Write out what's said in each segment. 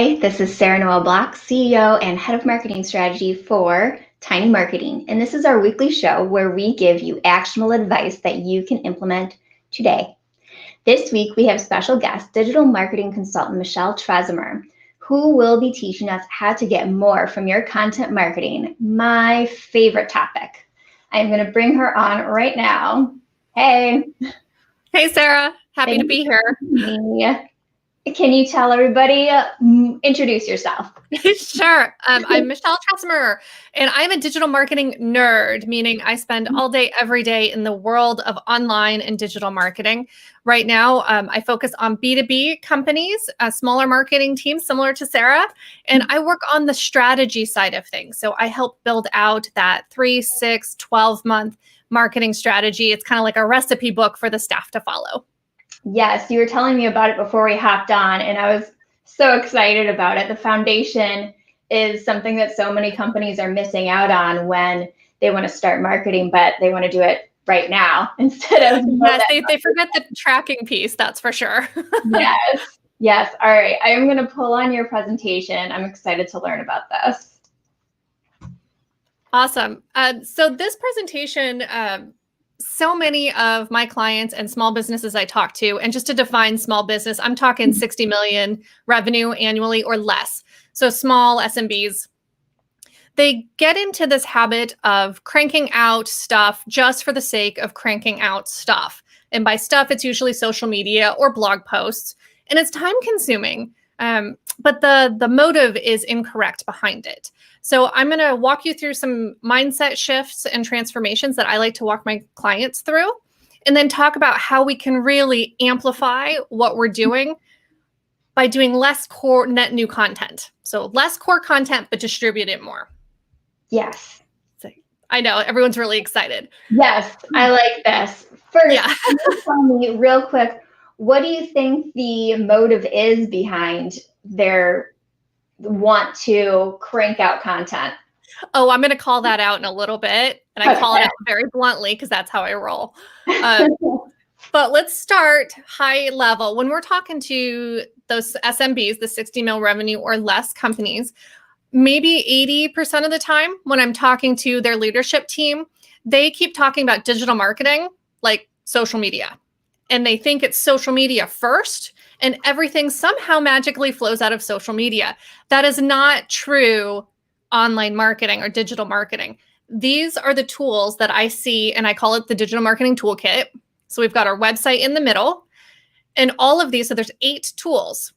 Hi, this is Sarah Noel Block, CEO and Head of Marketing Strategy for Tiny Marketing. And this is our weekly show where we give you actionable advice that you can implement today. This week, we have special guest, digital marketing consultant Michelle Tresemer, who will be teaching us how to get more from your content marketing, my favorite topic. I'm going to bring her on right now. Hey. Hey, Sarah. Happy to be here. Can you tell everybody, introduce yourself? Sure. I'm Michelle Tresemer, and I'm a digital marketing nerd, meaning I spend all day, every day in the world of online and digital marketing. Right now, I focus on B2B companies, smaller marketing teams similar to Sarah, and I work on the strategy side of things. So I help build out that 3, 6, 12-month marketing strategy. It's kind of like a recipe book for the staff to follow. Yes, you were telling me about it before we hopped on, and I was so excited about it. The foundation is something that so many companies are missing out on when they want to start marketing, but they want to do it right now instead of... Yes, they forget the tracking piece, that's for sure. Yes. All right, I am going to pull on your presentation. I'm excited to learn about this. Awesome. So this presentation... so many of my clients and small businesses I talk to, and just to define small business, I'm talking 60 million revenue annually or less. So small SMBs, they get into this habit of cranking out stuff just for the sake of cranking out stuff. And by stuff, it's usually social media or blog posts, and it's time consuming. But the motive is incorrect behind it. So I'm going to walk you through some mindset shifts and transformations that I like to walk my clients through, and then talk about how we can really amplify what we're doing by doing less core net new content. So less core content, but distribute it more. Yes. I know everyone's really excited. Yes, I like this. First, Can you tell me real quick, what do you think the motive is behind their want to crank out content? Oh, I'm going to call that out in a little bit. And I call it out very bluntly because that's how I roll. But let's start high level. When we're talking to those SMBs, the 60 mil revenue or less companies, maybe 80% of the time when I'm talking to their leadership team, they keep talking about digital marketing like social media. And they think it's social media first, and everything somehow magically flows out of social media. That is not true online marketing or digital marketing. These are the tools that I see, and I call it the digital marketing toolkit. So we've got our website in the middle, and all of these, so there's 8 tools.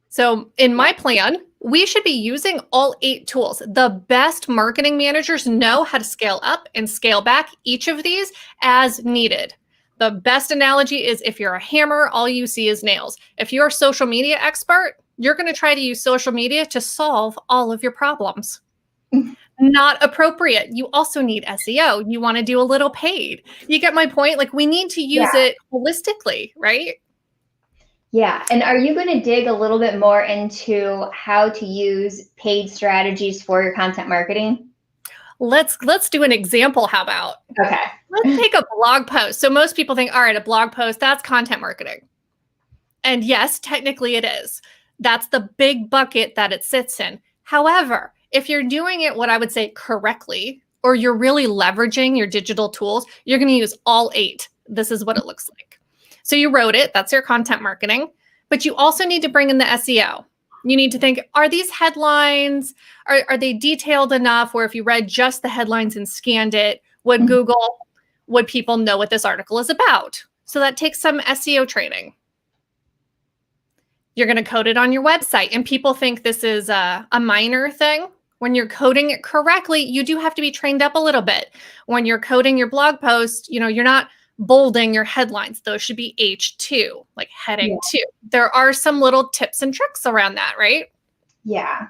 So in my plan, we should be using all 8 tools. The best marketing managers know how to scale up and scale back each of these as needed. The best analogy is if you're a hammer, all you see is nails. If you're a social media expert, you're going to try to use social media to solve all of your problems. Not appropriate. You also need SEO. You want to do a little paid. You get my point? Like, we need to use it holistically, right? Yeah. And are you going to dig a little bit more into how to use paid strategies for your content marketing? Let's do an example. How about? Okay. Let's take a blog post. So most people think, all right, a blog post, that's content marketing. And yes, technically it is. That's the big bucket that it sits in. However, if you're doing it, what I would say correctly, or you're really leveraging your digital tools, you're going to use all 8. This is what it looks like. So you wrote it, that's your content marketing, but you also need to bring in the SEO. You need to think, are these headlines, are they detailed enough where if you read just the headlines and scanned it, would people know what this article is about? So that takes some SEO training. You're going to code it on your website, and people think this is a minor thing. When you're coding it correctly, you do have to be trained up a little bit. When you're coding your blog post, you're not bolding your headlines. Those should be H2, like heading 2. There are some little tips and tricks around that, right? Yeah.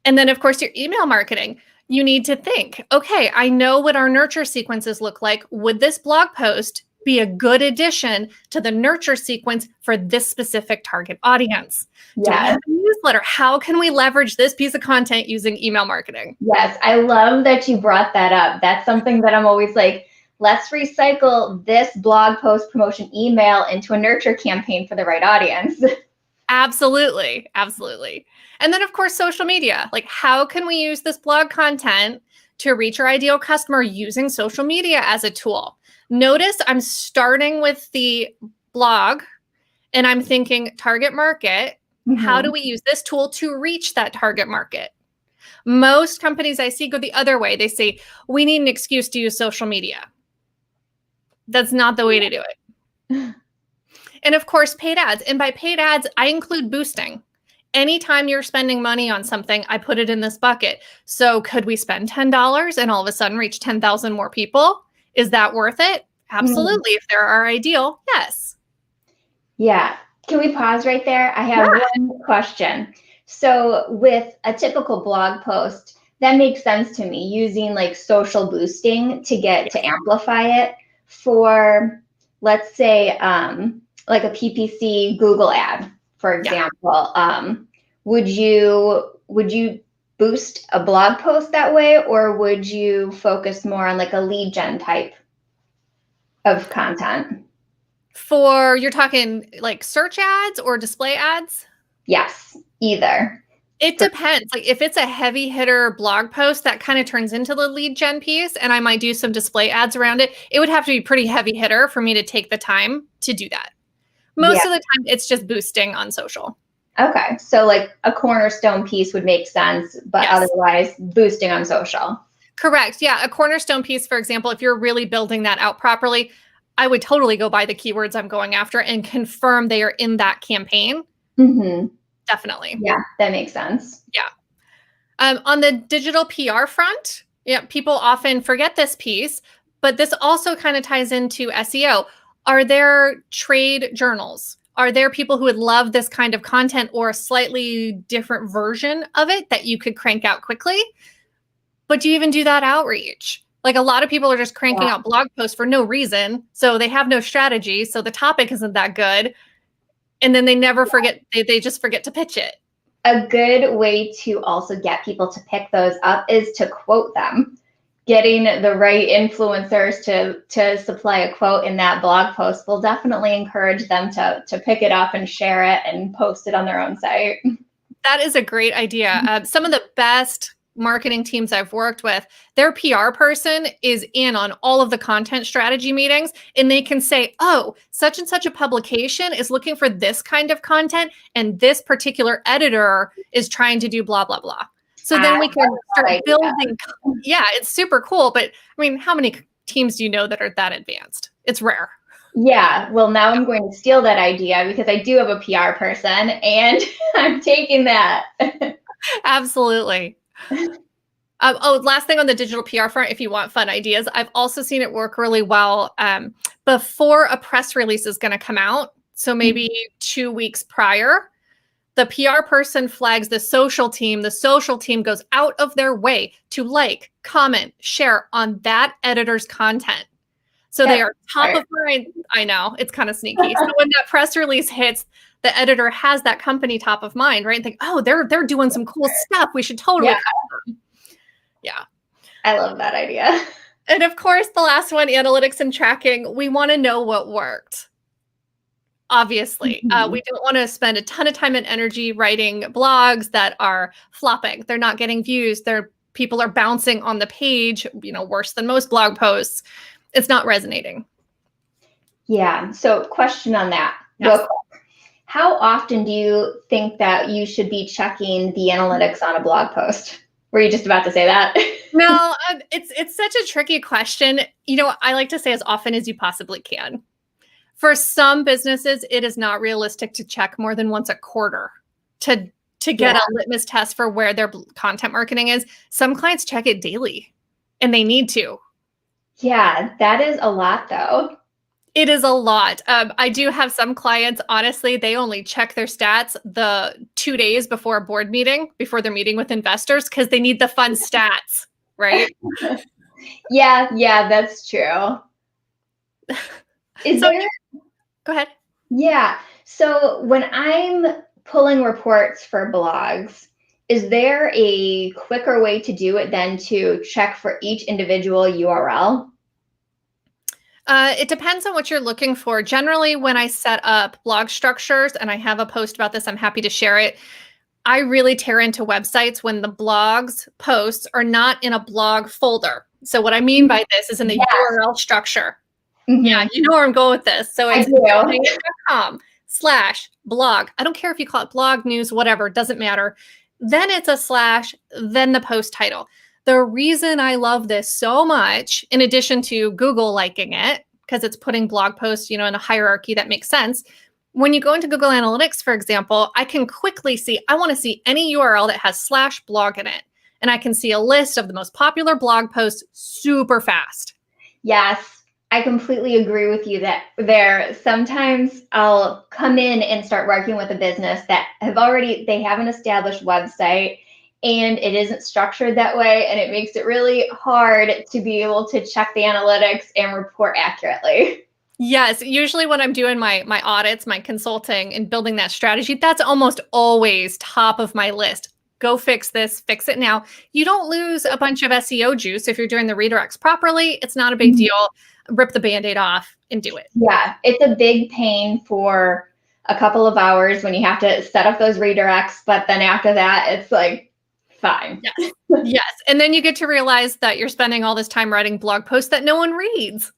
And then, of course, your email marketing. You need to think, okay, I know what our nurture sequences look like. Would this blog post be a good addition to the nurture sequence for this specific target audience? Do we have a newsletter? How can we leverage this piece of content using email marketing? Yes, I love that you brought that up. That's something that I'm always like, let's recycle this blog post promotion email into a nurture campaign for the right audience. Absolutely. Absolutely. And then, of course, social media. Like, how can we use this blog content to reach our ideal customer using social media as a tool? Notice I'm starting with the blog and I'm thinking target market. How do we use this tool to reach that target market? Most companies I see go the other way. They say, we need an excuse to use social media. That's not the way to do it. And of course, paid ads. And by paid ads, I include boosting. Anytime you're spending money on something, I put it in this bucket. So could we spend $10 and all of a sudden reach 10,000 more people? Is that worth it? Absolutely. If they're our ideal, yes. Yeah. Can we pause right there? I have one question. So with a typical blog post, that makes sense to me, using like social boosting to amplify it. For, let's say, like a PPC Google ad, for example, would you boost a blog post that way, or would you focus more on like a lead gen type of content? You're talking like search ads or display ads? Yes, either. It depends. Like if it's a heavy hitter blog post, that kind of turns into the lead gen piece, and I might do some display ads around it. It would have to be pretty heavy hitter for me to take the time to do that. Most of the time, it's just boosting on social. Okay, so like a cornerstone piece would make sense, but otherwise boosting on social. Correct. Yeah, a cornerstone piece, for example, if you're really building that out properly, I would totally go by the keywords I'm going after and confirm they are in that campaign. Definitely. Yeah, that makes sense. Yeah. On the digital PR front, people often forget this piece, but this also kind of ties into SEO. Are there trade journals? Are there people who would love this kind of content or a slightly different version of it that you could crank out quickly? But do you even do that outreach? Like a lot of people are just cranking out blog posts for no reason. So they have no strategy. So the topic isn't that good. And then they never forget, they just forget to pitch it. A good way to also get people to pick those up is to quote them. Getting the right influencers to supply a quote in that blog post will definitely encourage them to pick it up and share it and post it on their own site. That is a great idea. Some of the best marketing teams I've worked with, their PR person is in on all of the content strategy meetings, and they can say, oh, such and such a publication is looking for this kind of content, and this particular editor is trying to do blah, blah, blah. So then we can start building. Yeah, it's super cool. But I mean, how many teams do you know that are that advanced? It's rare. Yeah, well, now I'm going to steal that idea because I do have a PR person and I'm taking that. Absolutely. Last thing on the digital PR front, if you want fun ideas, I've also seen it work really well before a press release is going to come out. So maybe 2 weeks prior, the PR person flags the social team. The social team goes out of their way to like, comment, share on that editor's content. So they are top of mind. I know, it's kind of sneaky. So when that press release hits, the editor has that company top of mind, right? And think, oh, they're doing some cool stuff. We should totally cover them. Yeah. I love that idea. And of course, the last one, analytics and tracking. We want to know what worked. Obviously, we don't want to spend a ton of time and energy writing blogs that are flopping. They're not getting views. People are bouncing on the page, worse than most blog posts. It's not resonating. Yeah. So question on that. Yes. How often do you think that you should be checking the analytics on a blog post? Were you just about to say that? No, it's such a tricky question. I like to say as often as you possibly can. For some businesses, it is not realistic to check more than once a quarter to get a litmus test for where their content marketing is. Some clients check it daily, and they need to. Yeah, that is a lot, though. It is a lot. I do have some clients, honestly, they only check their stats the 2 days before a board meeting, before they're meeting with investors, because they need the fun stats, right? Yeah, that's true. Go ahead. Yeah. So when I'm pulling reports for blogs, is there a quicker way to do it than to check for each individual URL? It depends on what you're looking for. Generally, when I set up blog structures, and I have a post about this, I'm happy to share it. I really tear into websites when the blogs posts are not in a blog folder. So what I mean by this is in the URL structure. Yeah, you know where I'm going with this. So it's com/blog. I don't care if you call it blog, news, whatever, it doesn't matter. Then it's a slash, then the post title. The reason I love this so much, in addition to Google liking it, because it's putting blog posts, in a hierarchy that makes sense. When you go into Google Analytics, for example, I can quickly see, I want to see any URL that has /blog in it. And I can see a list of the most popular blog posts super fast. Yes, I completely agree with you that sometimes I'll come in and start working with a business that they have an established website and it isn't structured that way. And it makes it really hard to be able to check the analytics and report accurately. Yes, usually when I'm doing my audits, my consulting and building that strategy, that's almost always top of my list. Go fix this, fix it now. You don't lose a bunch of SEO juice if you're doing the redirects properly. It's not a big deal. Rip the Band-Aid off and do it. Yeah, it's a big pain for a couple of hours when you have to set up those redirects, but then after that, it's like, fine. Yes. Yes. And then you get to realize that you're spending all this time writing blog posts that no one reads.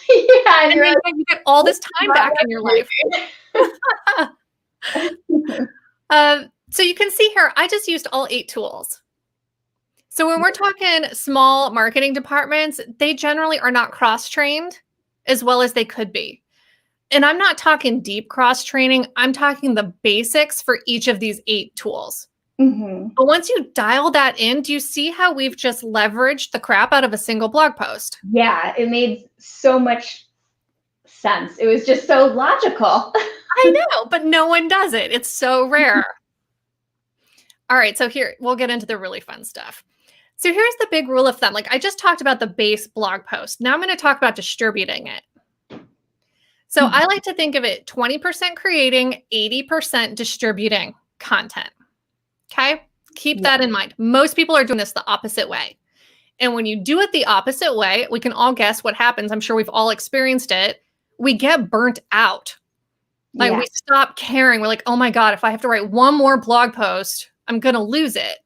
Yeah, and then you get all this time back in your life. So you can see here, I just used all 8 tools. So when we're talking small marketing departments, they generally are not cross-trained as well as they could be. And I'm not talking deep cross-training. I'm talking the basics for each of these 8 tools. But once you dial that in, do you see how we've just leveraged the crap out of a single blog post? Yeah, it made so much sense. It was just so logical. I know, but no one does it. It's so rare. All right, so here, we'll get into the really fun stuff. So here's the big rule of thumb. Like I just talked about the base blog post. Now I'm going to talk about distributing it. So I like to think of it 20% creating, 80% distributing content. Okay, keep that in mind. Most people are doing this the opposite way. And when you do it the opposite way, we can all guess what happens. I'm sure we've all experienced it. We get burnt out. Like we stop caring. We're like, oh my God, if I have to write one more blog post, I'm going to lose it.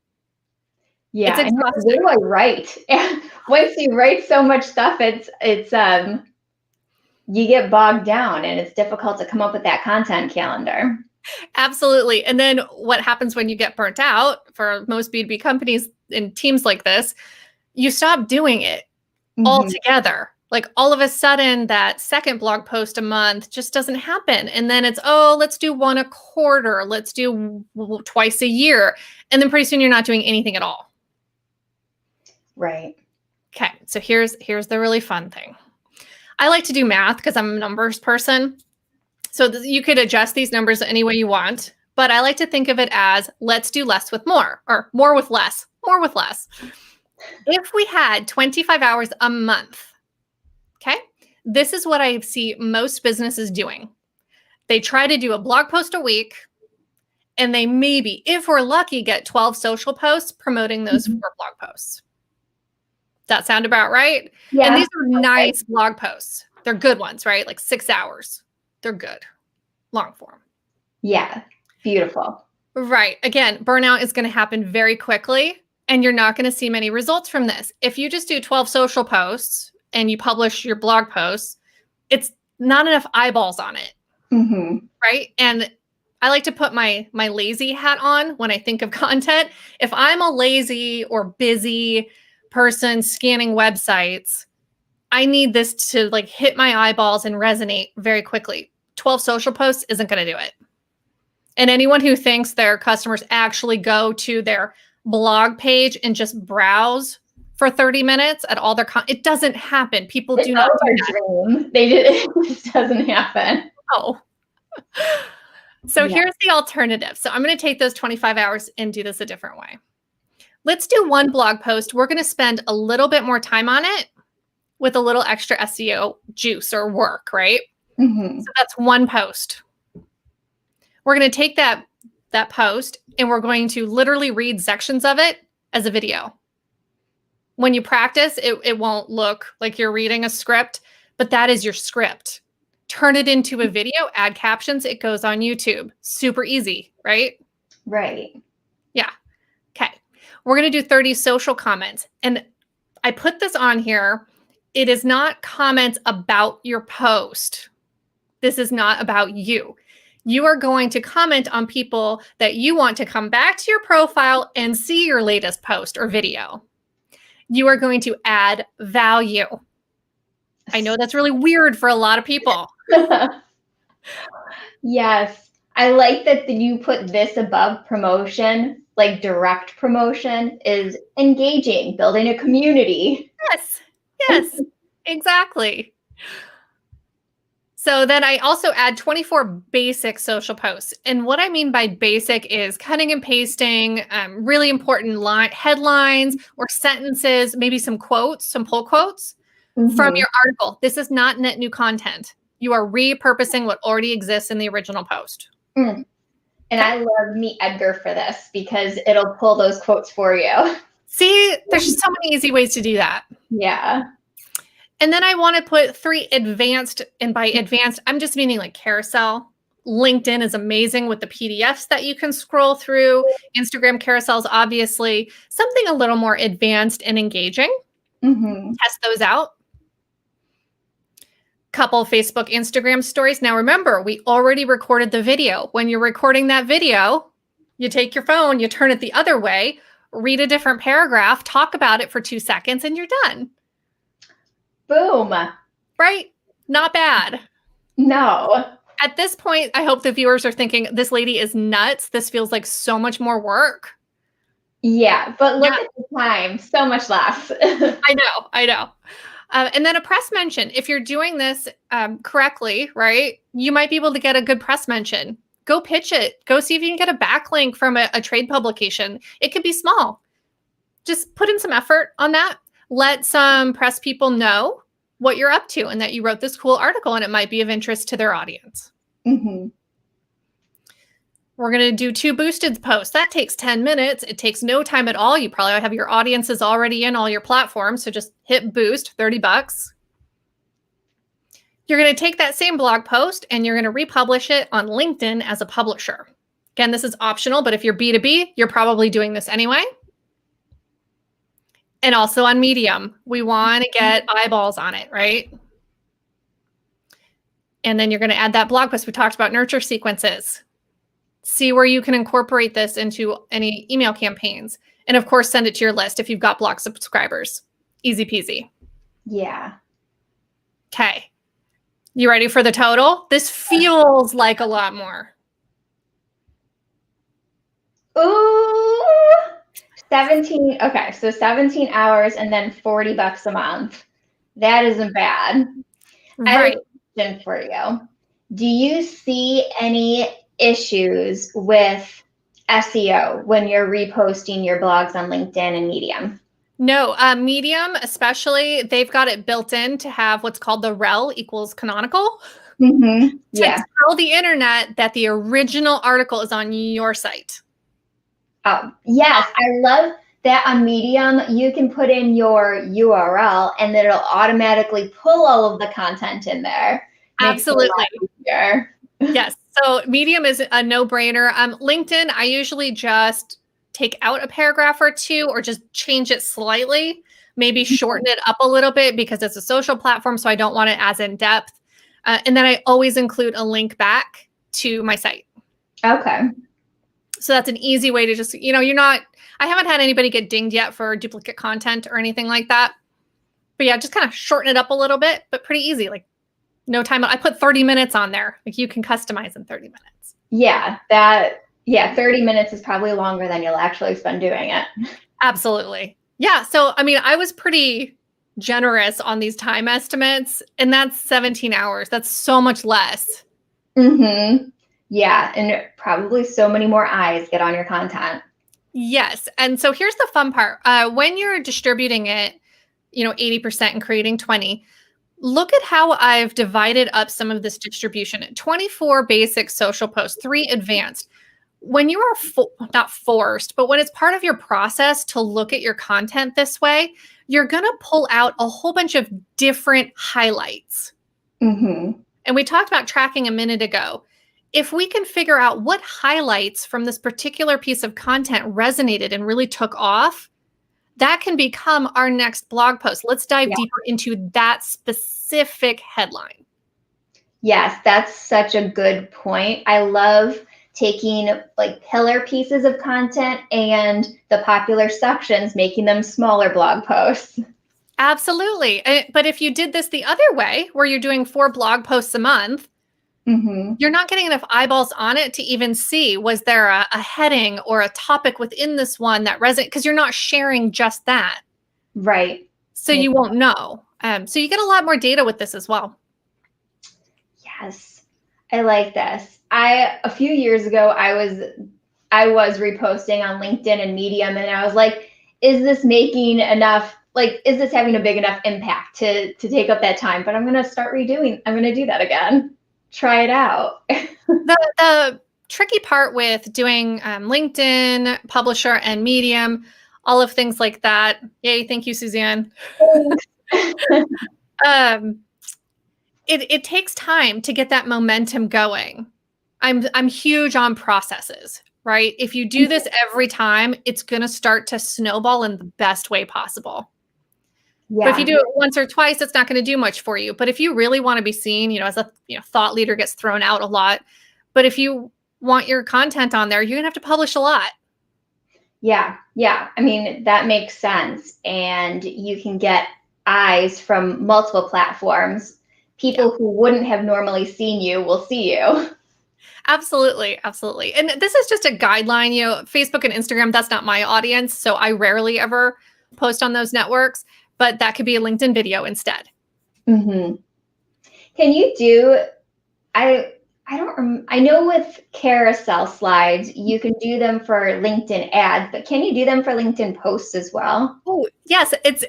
Yeah, it's exhausting. What do I write? And once you write so much stuff, you get bogged down and it's difficult to come up with that content calendar. Absolutely. And then what happens when you get burnt out for most B2B companies and teams like this, you stop doing it altogether. Like all of a sudden that second blog post a month just doesn't happen. And then it's, let's do one a quarter. Let's do twice a year. And then pretty soon you're not doing anything at all. Right. Okay. So here's the really fun thing. I like to do math because I'm a numbers person. So you could adjust these numbers any way you want, but I like to think of it as let's do less with more, or more with less, more with less. If we had 25 hours a month, okay, this is what I see most businesses doing. They try to do a blog post a week, and they maybe, if we're lucky, get 12 social posts promoting those 4 blog posts. That sound about right? Yeah. And these are nice blog posts. They're good ones, right? Like 6 hours. They're good. Long form. Yeah. Beautiful. Right. Again, burnout is going to happen very quickly, and you're not going to see many results from this. If you just do 12 social posts and you publish your blog posts, it's not enough eyeballs on it. Right. And I like to put my lazy hat on when I think of content. If I'm a lazy or busy person scanning websites, I need this to like hit my eyeballs and resonate very quickly. 12 social posts isn't going to do it. And anyone who thinks their customers actually go to their blog page and just browse for 30 minutes at all their it doesn't happen. People do not do that. It just doesn't happen. Oh. So here's the alternative. So I'm going to take those 25 hours and do this a different way. Let's do one blog post. We're going to spend a little bit more time on it with a little extra SEO juice or work, right? So that's one post. We're going to take that post and we're going to literally read sections of it as a video. When you practice, it won't look like you're reading a script, but that is your script. Turn it into a video, add captions, it goes on YouTube. Super easy, right? Right. Yeah. Okay. We're going to do 30 social comments. And I put this on here. It is not comments about your post. This is not about you. You are going to comment on people that you want to come back to your profile and see your latest post or video. You are going to add value. I know that's really weird for a lot of people. Yes. I like that you put this above promotion, like direct promotion is engaging, building a community. Yes, exactly. So then I also add 24 basic social posts. And what I mean by basic is cutting and pasting really important headlines or sentences, maybe some quotes, some pull quotes from your article. This is not net new content. You are repurposing what already exists in the original post. And I love Meet Edgar for this because it'll pull those quotes for you. See, there's so many easy ways to do that. Yeah. And then I want to put 3 advanced, and by advanced, I'm just meaning like carousel. LinkedIn is amazing with the PDFs that you can scroll through. Instagram carousels, obviously, something a little more advanced and engaging. Test those out. Couple Facebook, Instagram stories. Now remember, we already recorded the video. When you're recording that video, you take your phone, you turn it the other way, read a different paragraph, talk about it for 2 seconds, and you're done. Boom. Right? Not bad. No. At this point, I hope the viewers are thinking, this lady is nuts. This feels like so much more work. Yeah, but look at the time. So much less. I know. And then a press mention. If you're doing this correctly, right, you might be able to get a good press mention. Go pitch it. Go see if you can get a backlink from a trade publication. It could be small. Just put in some effort on that. Let some press people know what you're up to and that you wrote this cool article and it might be of interest to their audience. We're going to do 2 boosted posts. That takes 10 minutes. It takes no time at all. You probably have your audiences already in all your platforms. So just hit boost, $30. You're going to take that same blog post and you're going to republish it on LinkedIn as a publisher. Again, this is optional, but if you're B2B, you're probably doing this anyway. And also on Medium, we want to get eyeballs on it, right? And then you're going to add that blog post. We talked about nurture sequences. See where you can incorporate this into any email campaigns. And of course, send it to your list if you've got blog subscribers. Easy peasy. Yeah. Okay. You ready for the total? This feels like a lot more. Ooh. 17. Okay, so 17 hours and then $40 a month. That isn't bad. Right. I have a question for you. Do you see any issues with SEO when you're reposting your blogs on LinkedIn and Medium? No, Medium especially, they've got it built in to have what's called the rel equals canonical. Yeah. To tell the internet that the original article is on your site. Oh, yes, I love that on Medium. You can put in your URL and then it'll automatically pull all of the content in there. Absolutely. Yes. So Medium is a no-brainer. LinkedIn, I usually just take out a paragraph or 2 or just change it slightly, maybe shorten it up a little bit because it's a social platform, so I don't want it as in-depth. And then I always include a link back to my site. Okay. So that's an easy way to just, I haven't had anybody get dinged yet for duplicate content or anything like that. But yeah, just kind of shorten it up a little bit, but pretty easy. Like no time. I put 30 minutes on there. Like you can customize in 30 minutes. Yeah, 30 minutes is probably longer than you'll actually spend doing it. Absolutely. Yeah. So, I was pretty generous on these time estimates, and that's 17 hours. That's so much less. Yeah, and probably so many more eyes get on your content. Yes. And so here's the fun part. When you're distributing it, 80% and creating 20, look at how I've divided up some of this distribution. 24 basic social posts, 3 advanced. When you are not forced, but when it's part of your process to look at your content this way, you're going to pull out a whole bunch of different highlights. Mm-hmm. And we talked about tracking a minute ago. If we can figure out what highlights from this particular piece of content resonated and really took off, that can become our next blog post. Let's dive deeper into that specific headline. Yes, that's such a good point. I love taking like pillar pieces of content and the popular sections, making them smaller blog posts. Absolutely. But if you did this the other way, where you're doing 4 blog posts a month, you're not getting enough eyeballs on it to even see, was there a heading or a topic within this one that resonates? Because you're not sharing just that. Right. So you won't know. So you get a lot more data with this as well. Yes, I like this. A few years ago, I was reposting on LinkedIn and Medium, and I was like, is this making enough? Like, is this having a big enough impact to take up that time? But I'm going to do that again. Try it out. The tricky part with doing LinkedIn, Publisher, and Medium, all of things like that. Yay, thank you, Suzanne. It takes time to get that momentum going. I'm huge on processes, right? If you do this every time, it's going to start to snowball in the best way possible. Yeah. But if you do it once or twice, it's not going to do much for you. But if you really want to be seen, as a thought leader gets thrown out a lot. But if you want your content on there, you're going to have to publish a lot. Yeah. I mean, that makes sense. And you can get eyes from multiple platforms. People who wouldn't have normally seen you will see you. Absolutely. And this is just a guideline. Facebook and Instagram, that's not my audience. So I rarely ever post on those networks, but that could be a LinkedIn video instead. Mm-hmm. Can you do, I know with carousel slides, you can do them for LinkedIn ads, but can you do them for LinkedIn posts as well? Oh, yes. It's,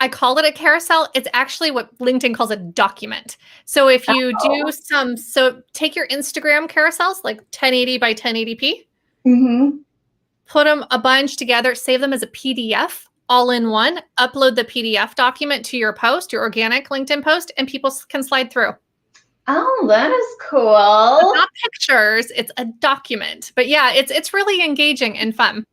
I call it a carousel. It's actually what LinkedIn calls a document. So if you do so take your Instagram carousels, like 1080 by 1080p, put them a bunch together, save them as a PDF all in one, upload the PDF document to your post, your organic LinkedIn post, and people can slide through. Oh, that is cool. It's not pictures, it's a document. But yeah, it's really engaging and fun.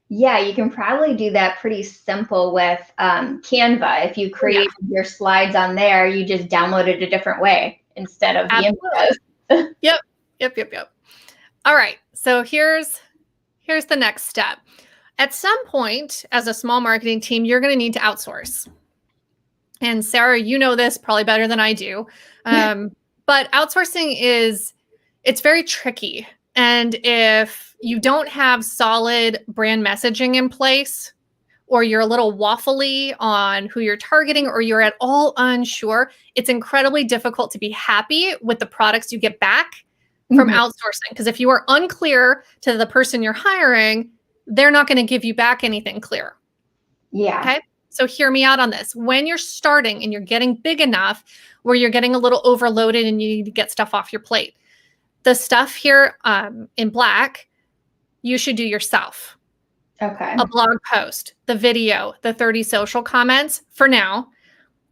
Yeah, you can probably do that pretty simple with Canva. If you create your slides on there, you just download it a different way instead of the images. Yep. All right. So here's the next step. At some point, as a small marketing team, you're going to need to outsource. And Sarah, you know this probably better than I do. But outsourcing it's very tricky. And if you don't have solid brand messaging in place, or you're a little waffly on who you're targeting, or you're at all unsure, it's incredibly difficult to be happy with the products you get back from outsourcing. Because if you are unclear to the person you're hiring, they're not going to give you back anything clear. Yeah. Okay. So hear me out on this. When you're starting and you're getting big enough where you're getting a little overloaded and you need to get stuff off your plate, the stuff here in black, you should do yourself. Okay. A blog post, the video, the 30 social comments for now.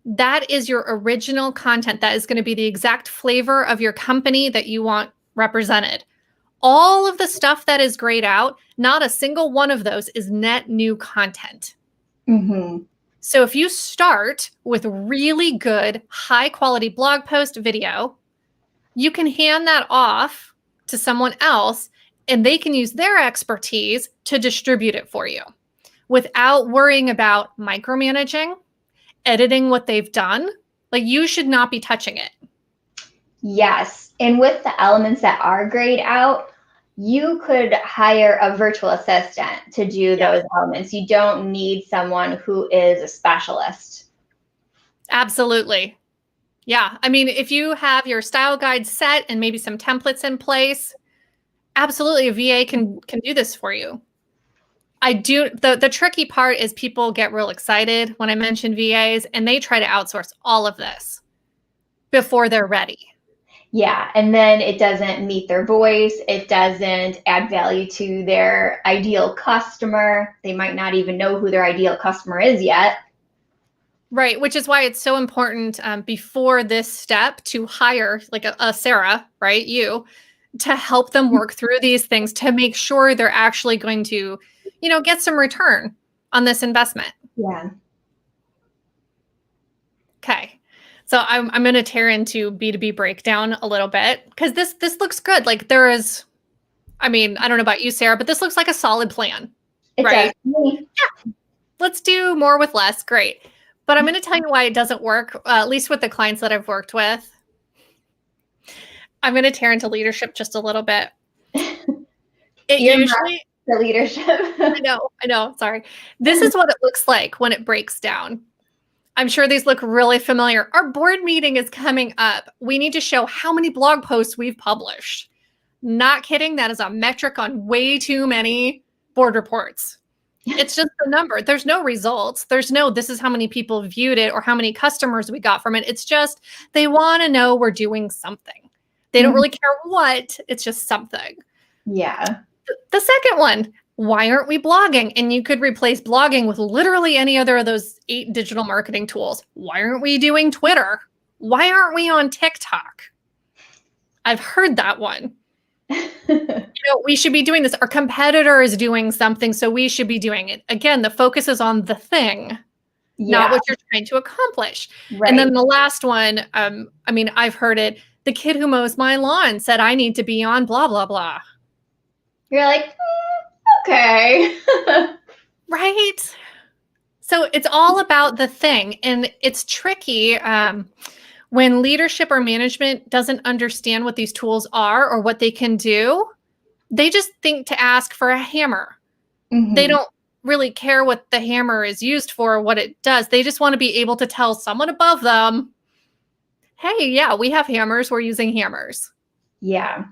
That is your original content. That is going to be the exact flavor of your company that you want represented. All of the stuff that is grayed out, not a single one of those is net new content. So if you start with really good, high quality blog post video, you can hand that off to someone else and they can use their expertise to distribute it for you without worrying about micromanaging, editing what they've done. Like, you should not be touching it. Yes. And with the elements that are grayed out, you could hire a virtual assistant to do those elements. You don't need someone who is a specialist. Absolutely. Yeah. I mean, if you have your style guide set and maybe some templates in place, absolutely a VA can do this for you. The tricky part is people get real excited when I mention VAs and they try to outsource all of this before they're ready. Yeah, and then it doesn't meet their voice. It doesn't add value to their ideal customer. They might not even know who their ideal customer is yet. Right, which is why it's so important before this step to hire like a Sarah, right? You, to help them work through these things to make sure they're actually going to, get some return on this investment. Yeah. Okay. So I'm going to tear into B2B breakdown a little bit because this looks good. Like there is, I don't know about you, Sarah, but this looks like a solid plan, It right? does. Yeah. Let's do more with less. Great. But I'm going to tell you why it doesn't work, at least with the clients that I've worked with. I'm going to tear into leadership just a little bit. It You're usually the leadership. I know. Sorry. This is what it looks like when it breaks down. I'm sure these look really familiar. Our board meeting is coming up. We need to show how many blog posts we've published. Not kidding. That is a metric on way too many board reports. It's just the number. There's no results. There's no, this is how many people viewed it or how many customers we got from it. It's just, they want to know we're doing something. They don't really care what, it's just something. Yeah. The second one, why aren't we blogging? And you could replace blogging with literally any other of those 8 digital marketing tools. Why aren't we doing Twitter? Why aren't we on TikTok? I've heard that one. We should be doing this. Our competitor is doing something, so we should be doing it. Again, the focus is on the thing, not what you're trying to accomplish. Right. And then the last one, I've heard it. The kid who mows my lawn said I need to be on blah, blah, blah. You're like, okay. Right? So it's all about the thing. And it's tricky when leadership or management doesn't understand what these tools are or what they can do. They just think to ask for a hammer. Mm-hmm. They don't really care what the hammer is used for or what it does. They just want to be able to tell someone above them, hey, yeah, we have hammers. We're using hammers. Yeah.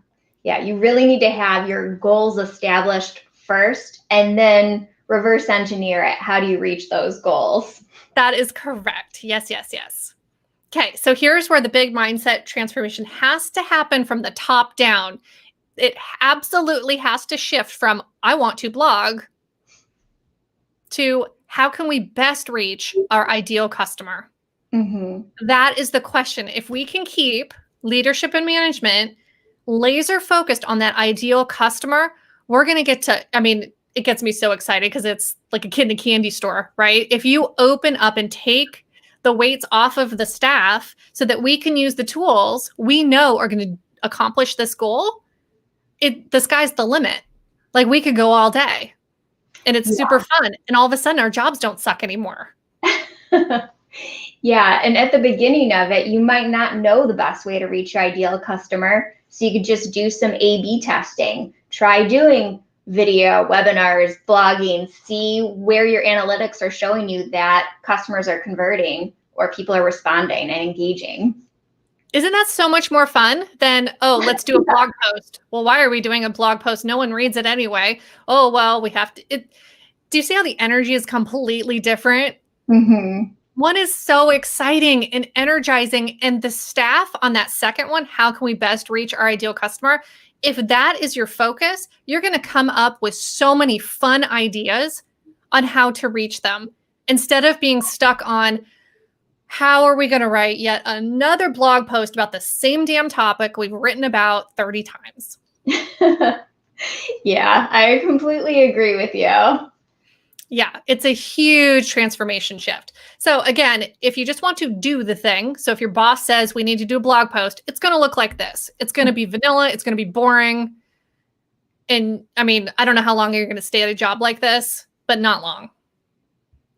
Yeah. You really need to have your goals established first and then reverse engineer it. How do you reach those goals? That is correct. Yes. Okay. So here's where the big mindset transformation has to happen from the top down. It absolutely has to shift from I want to blog to how can we best reach our ideal customer? Mm-hmm. That is the question. If we can keep leadership and management laser focused on that ideal customer, we're going to get to, it gets me so excited because it's like a kid in a candy store, right? If you open up and take the weights off of the staff so that we can use the tools we know are going to accomplish this goal, the sky's the limit. Like we could go all day and it's super fun. And all of a sudden our jobs don't suck anymore. Yeah. And at the beginning of it, you might not know the best way to reach your ideal customer. So you could just do some A/B testing, try doing video, webinars, blogging, see where your analytics are showing you that customers are converting or people are responding and engaging. Isn't that so much more fun than, oh, let's do a blog post? Well, why are we doing a blog post? No one reads it anyway. Oh, well, we have to. Do you see how the energy is completely different? Mm-hmm. One is so exciting and energizing. And the staff on that second one, how can we best reach our ideal customer? If that is your focus, you're going to come up with so many fun ideas on how to reach them instead of being stuck on, how are we going to write yet another blog post about the same damn topic we've written about 30 times? Yeah, I completely agree with you. Yeah, it's a huge transformation shift. So again, if you just want to do the thing, so if your boss says we need to do a blog post, it's going to look like this. It's going to be vanilla. It's going to be boring. And I don't know how long you're going to stay at a job like this, but not long.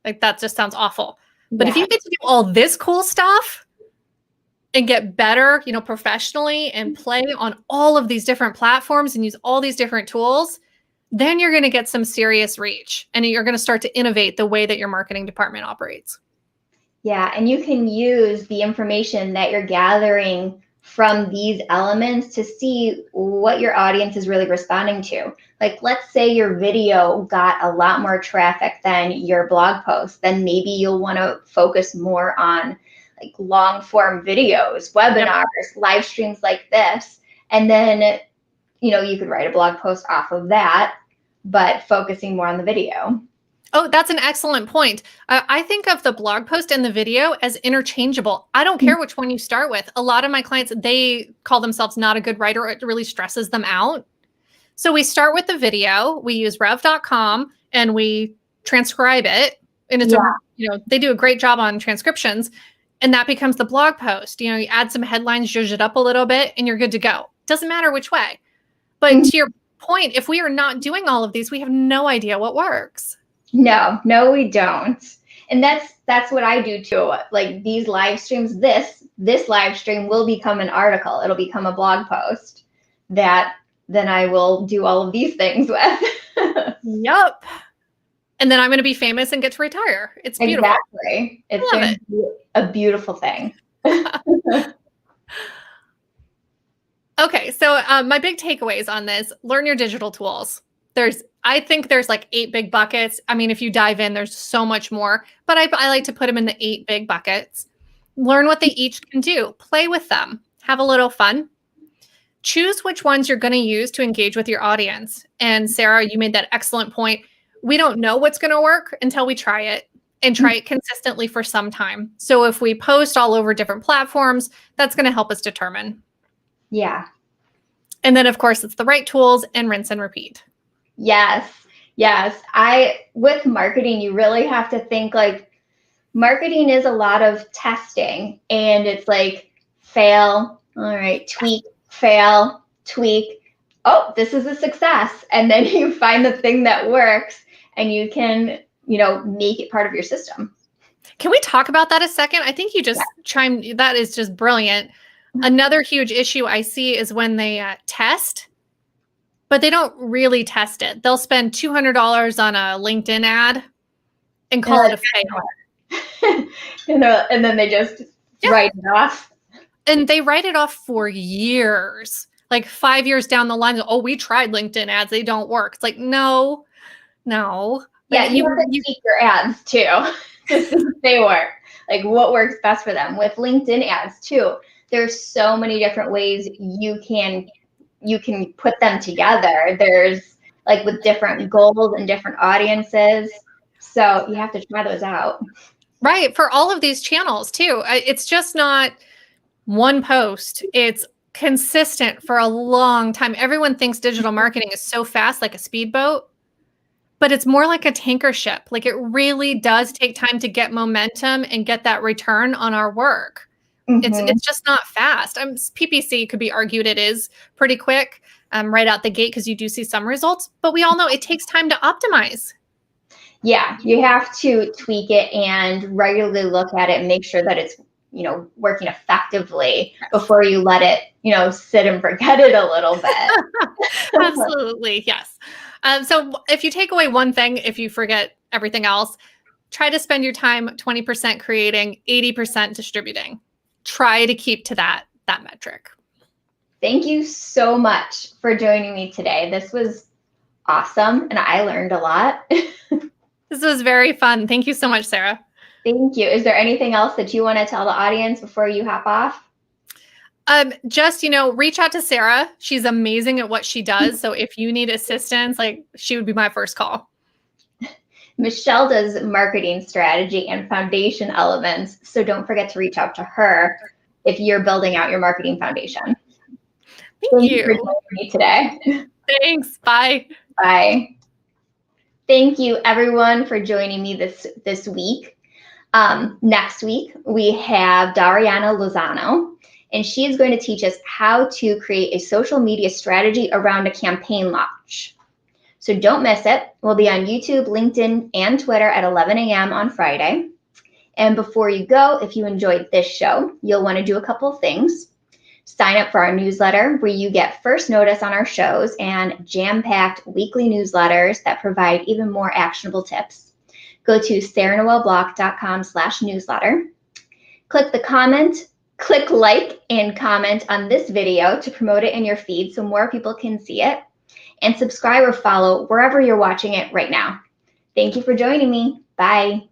Like that just sounds awful. But if you get to do all this cool stuff and get better, professionally and play on all of these different platforms and use all these different tools, then you're going to get some serious reach and you're going to start to innovate the way that your marketing department operates. Yeah, and you can use the information that you're gathering from these elements to see what your audience is really responding to. Like, let's say your video got a lot more traffic than your blog post, then maybe you'll want to focus more on like long form videos, webinars, live streams like this. And then, you could write a blog post off of that, but focusing more on the video. Oh, that's an excellent point. I think of the blog post and the video as interchangeable. I don't care which one you start with. A lot of my clients, they call themselves not a good writer. It really stresses them out. So we start with the video. We use rev.com and we transcribe it. And it's they do a great job on transcriptions. And that becomes the blog post. You add some headlines, zhuzh it up a little bit, and you're good to go. Doesn't matter which way. But to your point, if we are not doing all of these, we have no idea what works. No, we don't. And that's what I do too. Like these live streams, this live stream will become an article. It'll become a blog post that then I will do all of these things with. Yep. And then I'm going to be famous and get to retire. It's beautiful. Exactly. It's going to be a beautiful thing. Okay. So my big takeaways on this, learn your digital tools. I think there's like 8 big buckets. I mean, if you dive in, there's so much more, but I like to put them in the 8 big buckets. Learn what they each can do. Play with them. Have a little fun. Choose which ones you're going to use to engage with your audience. And Sarah, you made that excellent point. We don't know what's going to work until we try it and try it consistently for some time. So if we post all over different platforms, that's going to help us determine. Yeah. And then, of course, it's the right tools and rinse and repeat. Yes. With marketing, you really have to think like marketing is a lot of testing, and it's like fail. All right. Tweak, fail, tweak. Oh, this is a success. And then you find the thing that works and you can, make it part of your system. Can we talk about that a second? I think you just chimed. That is just brilliant. Another huge issue I see is when they test, but they don't really test it. They'll spend $200 on a LinkedIn ad and call it a fail. and then they just write it off. And they write it off for years, like 5 years down the line. Oh, we tried LinkedIn ads. They don't work. It's like, no. Yeah, you have to tweak your ads too to see if they work. Like what works best for them. With LinkedIn ads too, there's so many different ways you can put them together. There's like with different goals and different audiences. So you have to try those out. Right. For all of these channels too. It's just not one post. It's consistent for a long time. Everyone thinks digital marketing is so fast, like a speedboat, but it's more like a tanker ship. Like it really does take time to get momentum and get that return on our work. It's just not fast. PPC could be argued it is pretty quick right out the gate because you do see some results, but we all know it takes time to optimize. Yeah, you have to tweak it and regularly look at it and make sure that it's working effectively before you let it sit and forget it a little bit. Absolutely, yes. So if you take away one thing, if you forget everything else, try to spend your time 20% creating, 80% distributing. Try to keep to that metric. Thank you so much for joining me today. This was awesome, and I learned a lot. This was very fun. Thank you so much, Sarah. Thank you. Is there anything else that you want to tell the audience before you hop off? Just, reach out to Sarah. She's amazing at what she does. So if you need assistance, she would be my first call. Michelle does marketing strategy and foundation elements. So don't forget to reach out to her if you're building out your marketing foundation. Thank you for joining me today. Thanks. Bye. Bye. Thank you everyone for joining me this week. Next week, we have Dariana Lozano, and she is going to teach us how to create a social media strategy around a campaign launch. So don't miss it. We'll be on YouTube, LinkedIn, and Twitter at 11 a.m. on Friday. And before you go, if you enjoyed this show, you'll want to do a couple of things. Sign up for our newsletter where you get first notice on our shows and jam-packed weekly newsletters that provide even more actionable tips. Go to sarahnoelblock.com/newsletter. Click like and comment on this video to promote it in your feed so more people can see it. And subscribe or follow wherever you're watching it right now. Thank you for joining me. Bye.